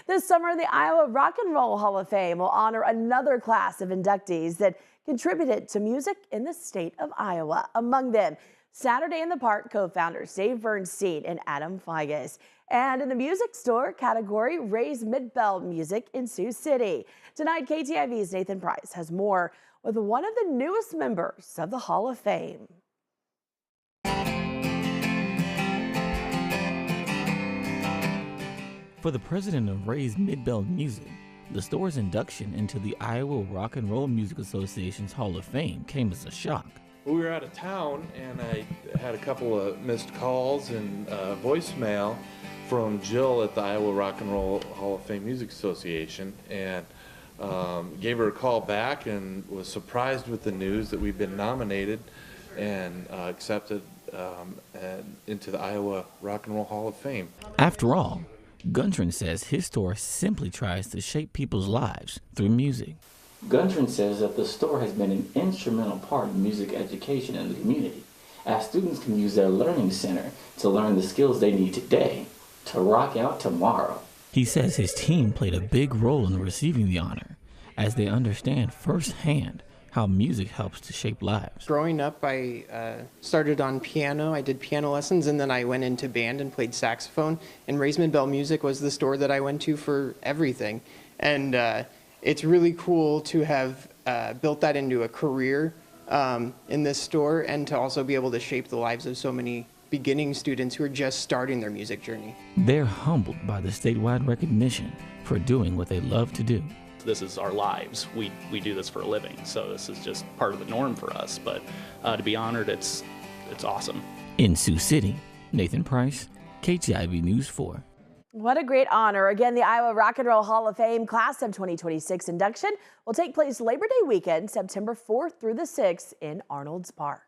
This summer, the Iowa Rock and Roll Hall of Fame will honor another class of inductees that contributed to music in the state of Iowa. Among them, Saturday in the Park co-founders Dave Bernstein and Adam Figes. And in the music store category, Ray's Midbell Music in Sioux City. Tonight, KTIV's Nathan Price has more with one of the newest members of the Hall of Fame. For the president of Ray's Midbell Music, the store's induction into the Iowa Rock and Roll Music Association's Hall of Fame came as a shock. We were out of town and I had a couple of missed calls and voicemail from Jill at the Iowa Rock and Roll Hall of Fame Music Association, and gave her a call back and was surprised with the news that we've been nominated and accepted into the Iowa Rock and Roll Hall of Fame. After all, Guntran says his store simply tries to shape people's lives through music. Guntran says that the store has been an instrumental part of music education in the community, as students can use their learning center to learn the skills they need today to rock out tomorrow. He says his team played a big role in receiving the honor, as they understand firsthand how music helps to shape lives. Growing up, I started on piano. I did piano lessons, and then I went into band and played saxophone. And Ray's Midbell Music was the store that I went to for everything. And it's really cool to have built that into a career in this store, and to also be able to shape the lives of so many beginning students who are just starting their music journey. They're humbled by the statewide recognition for doing what they love to do. This is our lives. We do this for a living, so this is just part of the norm for us. But to be honored, it's awesome. In Sioux City, Nathan Price, KTIV News 4. What a great honor. Again, the Iowa Rock and Roll Hall of Fame Class of 2026 induction will take place Labor Day weekend, September 4th through the 6th in Arnold's Park.